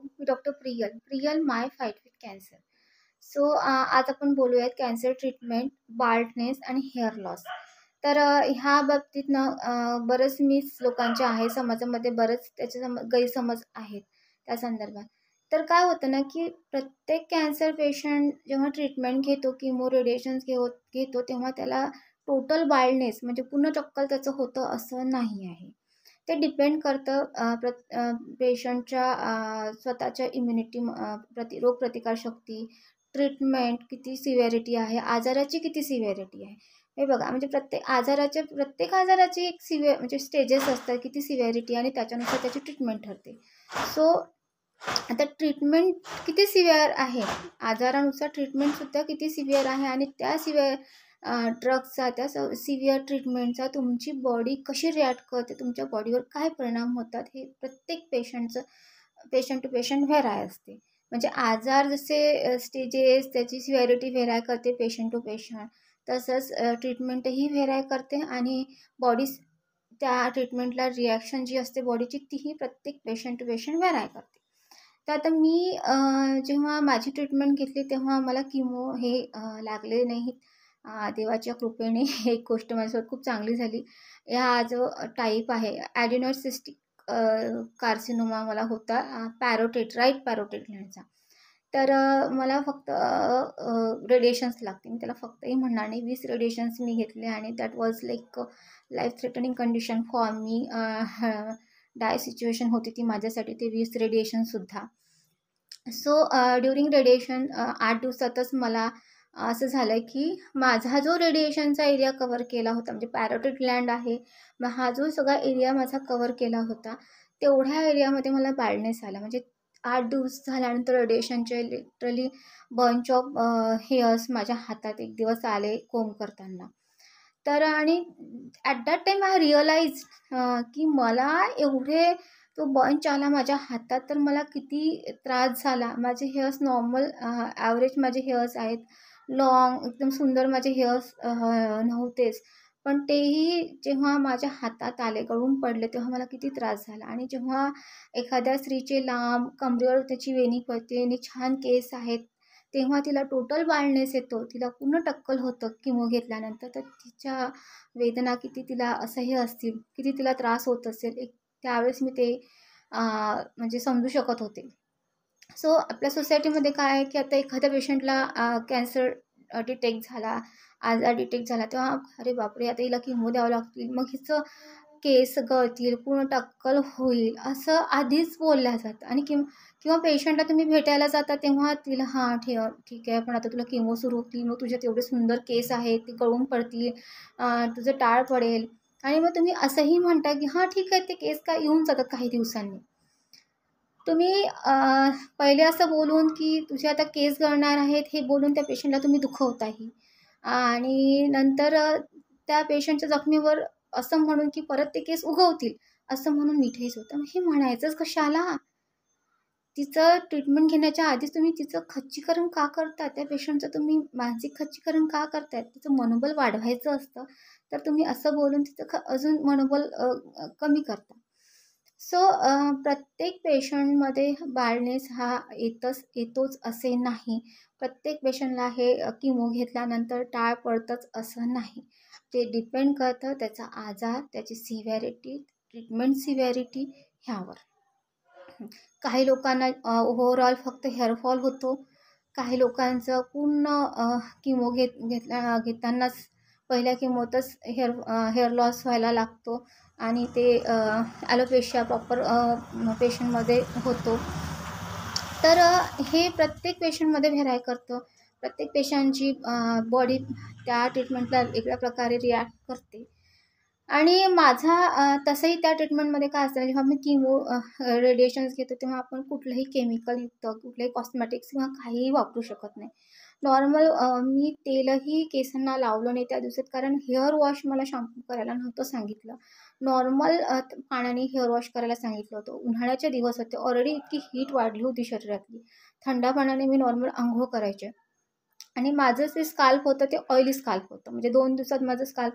Me doctor Priyal my fight with cancer. So आज आपण बोलूयात कॅन्सर ट्रीटमेंट, बाल्डनेस आणि हेअर लॉस. तर ह्या बाबतीत ना बरेच मिस लोकांचे आहे समाजामध्ये, बरेच त्याचे गैरसमज आहेत त्या संदर्भात. तर काय होतं ना, की प्रत्येक कॅन्सर पेशंट जेव्हा ट्रीटमेंट घेतो, किमो रेडिएशन्स घेतो तेव्हा त्याला टोटल बाल्डनेस म्हणजे पूर्ण टक्कल त्याचं होतं असं नाही आहे. ते डिपेंड करतं पेशंटच्या स्वतःच्या इम्युनिटी, रोगप्रतिकारशक्ती, ट्रीटमेंट किती सिव्हिरिटी आहे, आजाराची किती सिव्हिरिटी आहे. हे बघा, म्हणजे प्रत्येक आजाराची एक म्हणजे स्टेजेस असतात, किती सिव्हिरिटी आणि त्याच्यानुसार त्याची ट्रीटमेंट ठरते. सो आता ट्रीटमेंट किती सिव्हिअर आहे, आजारानुसार ट्रीटमेंटसुद्धा किती सिव्हिअर आहे आणि त्या ड्रग्सचा, त्या सिव्हिअर ट्रीटमेंटचा तुमची बॉडी कशी रिॲक्ट करते, तुमच्या बॉडीवर काय परिणाम होतात, हे प्रत्येक पेशंट टू पेशंट व्हेराय असते. म्हणजे आजार जसे स्टेजेस, त्याची सिव्हिरिटी व्हेराय करते पेशंट टू पेशंट, तसंच ट्रीटमेंटही व्हेराय करते आणि बॉडी त्या ट्रीटमेंटला रिॲक्शन जी असते बॉडीची, तीही प्रत्येक पेशंट टू पेशंट व्हेराय करते. तर आता मी जेव्हा माझी ट्रीटमेंट घेतली तेव्हा मला किमो हे लागले नाहीत. देवाच्या कृपेने एक गोष्ट माझ्यासोबत खूप चांगली झाली. हा जो टाईप आहे ॲडिनॉइड सिस्टिक कार्सिनोमा मला होता, राईट पॅरोटिड ग्लँडचा. तर मला फक्त रेडिएशन्स लागते. मी त्याला फक्तही म्हणणार नाही, 20 रेडिएशन्स मी घेतले आणि that was like life threatening condition for me. Die situation होती ती माझ्यासाठी, ते 20 रेडिएशनसुद्धा. सो ड्युरिंग रेडिएशन 8 दिवसातच मला असं झालं की माझा जो रेडिएशनचा एरिया कवर केला होता, म्हणजे पॅरोटिड ग्लँड आहे, मग हा जो सगळा एरिया माझा कवर केला होता, तेवढ्या एरियामध्ये मला बाल्डनेस आला. म्हणजे 8 दिवस झाल्यानंतर रेडिएशनचे लिटरली बंच ऑफ हेअर्स माझ्या हातात एक दिवस आले कोंब करताना. तर आणि at that time I realise की मला एवढे तो बंच आला माझ्या हातात, तर मला किती त्रास झाला. माझे हेअर्स नॉर्मल ॲव्हरेज माझे हेअर्स आहेत, लॉंग एकदम सुंदर माझे हेअर्स नव्हतेच. पण तेही जेव्हा माझ्या हातात आले, गळून पडले, तेव्हा मला किती त्रास झाला. आणि जेव्हा एखाद्या स्त्रीचे लांब कमरेवर त्याची वेणी पडते आणि छान केस आहेत, तेव्हा तिला टोटल बाल्डनेस येतो, तिला पूर्ण टक्कल होतं किमो घेतल्यानंतर, तर तिच्या वेदना किती तिला असह्य असतील, किती तिला त्रास होत असेल, त्यावेळेस मी ते म्हणजे समजू शकत होते. सो आपल्या सोसायटीमध्ये काय आहे की आता एखाद्या पेशंटला कॅन्सर डिटेक्ट झाला, आजार डिटेक्ट झाला, तेव्हा अरे बापरे, आता हिला किमो द्यावं लागतील, मग हिचं केस गळतील, पूर्ण टक्कल होईल, असं आधीच बोलल्या जातं. आणि किंवा पेशंटला तुम्ही भेटायला जाता तेव्हा तिला ठीक आहे, पण आता तुला किमो सुरू होतील, मग तुझ्यात एवढे सुंदर केस आहेत, ते गळून पडतील, तुझं टाळ पडेल. आणि मग तुम्ही असंही म्हणता की ठीक आहे, ते केस काय येऊन जातात काही दिवसांनी. तुम्ही पहिले असं बोलून की तुझे आता केस गळणार आहेत हे बोलून त्या पेशंटला तुम्ही दुखवताही, आणि नंतर त्या पेशंटच्या जखमेवर असं म्हणून की परत ते केस उगवतील असं म्हणून मिठीच होतं. हे म्हणायचंच कशाला? तिचं ट्रीटमेंट घेण्याच्या आधीच तुम्ही तिचं खच्चीकरण का करता? त्या पेशंटचं तुम्ही मानसिक खच्चीकरण का करताय? तिचं मनोबल वाढवायचं असतं, तर तुम्ही असं बोलून तिचं अजून मनोबल कमी करता. सो प्रत्येक पेशंटमध्ये बाल्डनेस हा येतोच असे नाही. प्रत्येक पेशंटला हे किमो घेतल्यानंतर टाळ पडतंच असं नाही. ते डिपेंड करतं त्याचा आजार, त्याची सिव्हिरिटी, ट्रीटमेंट सिव्हिरिटी ह्यावर. काही लोकांना ओव्हरऑल फक्त हेअरफॉल होतो. काही लोकांचं पूर्ण किमो घेतानाच पहिल्या किमोतच हेअर लॉस व्हायला लागतो आणि ते ॲलोपेशिया प्रॉपर पेशंटमध्ये होतो. तर हे प्रत्येक पेशंटमध्ये व्हेराय करतं. प्रत्येक पेशंटची बॉडी त्या ट्रीटमेंटला वेगळ्या प्रकारे रिॲक्ट करते. आणि माझा तसंही त्या ट्रीटमेंटमध्ये काय असतं, जेव्हा मी किमो रेडिएशन्स घेतो तेव्हा आपण कुठलंही केमिकलयुक्त, कुठलंही कॉस्मेटिक्स किंवा काहीही वापरू शकत नाही. नॉर्मल मी तेलही केसांना लावलं नाही त्या दिवसात, कारण हेअर वॉश मला शॅम्पू करायला नव्हतं सांगितलं. नॉर्मल पाण्याने हेअर वॉश करायला सांगितलं होतं. उन्हाळ्याचे दिवस होते, ऑलरेडी इतकी हीट वाढली होती शरीरातली. थंड पाण्याने मी नॉर्मल अंघोळ करायचे आणि माझं जे स्काल्प होतं ते ऑइली स्काल्प होतं. म्हणजे 2 दिवसात माझं स्काल्प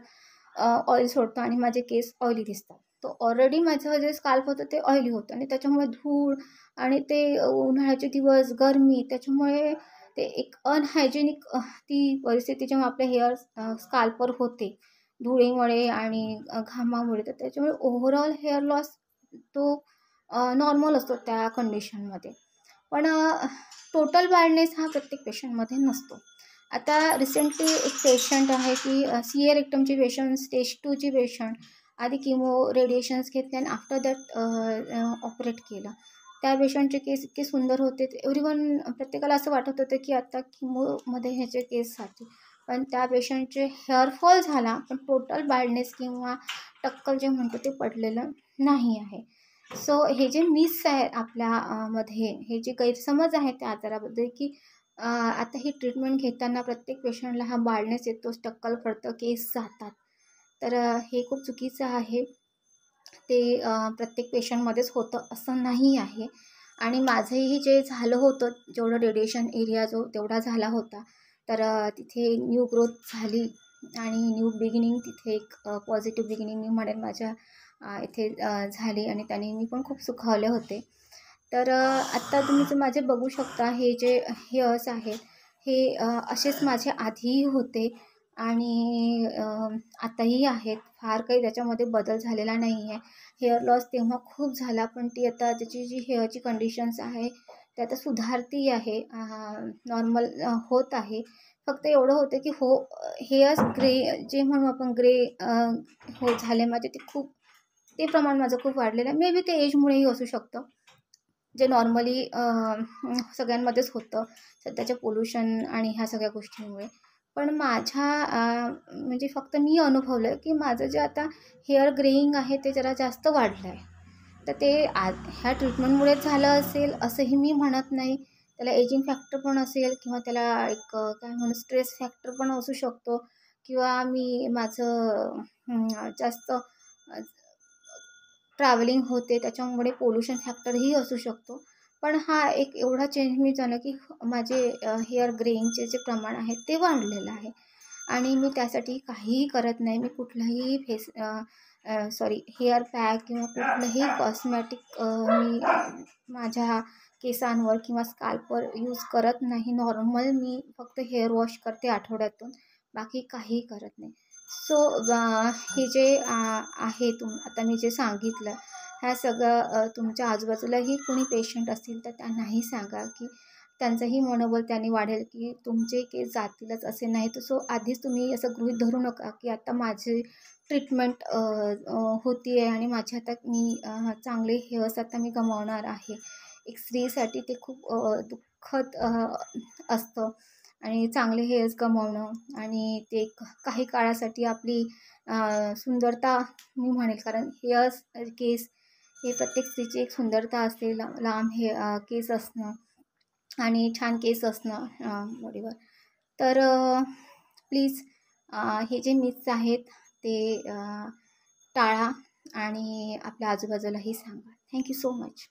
ऑइल सोडतं आणि माझे केस ऑइली दिसतात. तो ऑलरेडी माझं जे स्काल्प होतं ते ऑइली होतं आणि त्याच्यामुळे धूळ आणि ते उन्हाळ्याचे दिवस, गरमी त्याच्यामुळे ते एक अनहायजेनिक ती परिस्थिती जेव्हा आपल्या स्काल्पवर होते धुळीमुळे आणि घामामुळे, तर त्याच्यामुळे ओव्हरऑल हेअर लॉस तो नॉर्मल असतो त्या कंडिशनमध्ये. पण टोटल बाल्डनेस हा प्रत्येक पेशंटमध्ये नसतो. आता रिसेंटली एक पेशंट आहे की सी रेक्टमची पेशंट, स्टेज 2ची पेशंट. आधी किमो रेडिएशन्स घेतले आणि आफ्टर दॅट ऑपरेट केलं. त्या पेशंटचे केस इतके सुंदर होते, एव्हरीवन प्रत्येकाला असं वाटत होतं की आता किमोमध्ये ह्याचे केस जातील. पण त्या पेशंटचे हेअरफॉल झाला, पण टोटल बाल्डनेस किंवा टक्कल जे म्हणतो ते पडलेलं नाही आहे. सो हे जे मिथ्स आहेत आपल्या मध्ये, हे जे गैरसमज आहेत त्या आजाराबद्दल की आता ही ट्रीटमेंट घेताना प्रत्येक पेशंटला हा बाल्डनेस येतो, टक्कल पडतं, केस जातात. तर हे खूप चुकीचं आहे. ते प्रत्येक पेशंटमध्येच होतं असं नाही आहे. आणि माझंही जे झालं होतं, जेवढं रेडिएशन एरिया जो तेवढा झाला होता, तर तिथे न्यू ग्रोथ झाली आणि न्यू बिगिनिंग तिथे एक पॉझिटिव्ह बिगिनिंग मी म्हणेन माझ्या इथे झाली आणि त्याने मी पण खूप सुखावले होते. तर आत्ता तुम्ही जे माझे बघू शकता, हे जे हेअर्स आहेत हे असेच माझे आधीही होते आणि आताही आहेत. फार काही त्याच्यामध्ये बदल झालेला नाही आहे. हेअर लॉस तेव्हा खूप झाला, पण ती आता त्याची जी हेअरची कंडिशन्स आहे ते आता सुधारती आहे, नॉर्मल होत आहे. फक्त एवढं होतं की हेअर्स ग्रे जे म्हणू आपण ग्रे हो झाले माझे, ते प्रमाण माझं खूप वाढलेलं आहे. मे बी ते एजमुळेही असू शकतं, जे नॉर्मली सगळ्यांमध्येच होतं सध्याच्या पोल्युशन आणि ह्या सगळ्या गोष्टींमुळे. पण माझ्या म्हणजे फक्त मी अनुभवलं की माझं जे आता हेअर ग्रेइंग आहे ते जरा जास्त वाढलं आहे. तर ते ह्या ट्रीटमेंटमुळेच झालं असेल असंही मी म्हणत नाही. त्याला एजिंग फॅक्टर पण असेल किंवा त्याला एक काय म्हणू स्ट्रेस फॅक्टर पण असू शकतो किंवा मी माझं जास्त ट्रॅव्हलिंग होते त्याच्यामुळे पोल्युशन फॅक्टरही असू शकतो. पण हा एक एवढा चेंज मी जाणं की माझे हेअर ग्रेइंगचे जे प्रमाण आहे ते वाढलेलं आहे आणि मी त्यासाठी काहीही करत नाही. मी कुठलाही हेअर पॅक किंवा कुठलंही कॉस्मॅटिक मी माझ्या केसांवर किंवा स्काल्पवर यूज करत नाही. नॉर्मल मी फक्त हेअर वॉश करते आठवड्यातून, बाकी काहीही करत नाही. सो हे जे आहे आता मी जे सांगितलं, ह्या सगळं तुमच्या आजूबाजूलाही कोणी पेशंट असतील तर त्यांनाही सांगा की त्यांचंही मनोबल त्याने वाढेल की तुमचे केस जातीलच असे नाही. तर सो आधीच तुम्ही असं गृहीत धरू नका की आता माझी ट्रीटमेंट होती आहे आणि माझे आता मी चांगले हेअर्स आता मी गमावणार आहे. एक स्त्रीसाठी ते खूप दुःखद असतं आणि चांगले हेअर्स गमावणं आणि ते काही काळासाठी आपली सुंदरता मी म्हणेल, कारण केस हे प्रत्येक स्त्रीची एक सुंदरता असते, लांब केस असणं आणि छान केस असणं बॉडीवर. तर प्लीज हे जे मिथ्स आहेत ते टाळा आणि आपल्या आजूबाजूलाही सांगा. Thank you so much.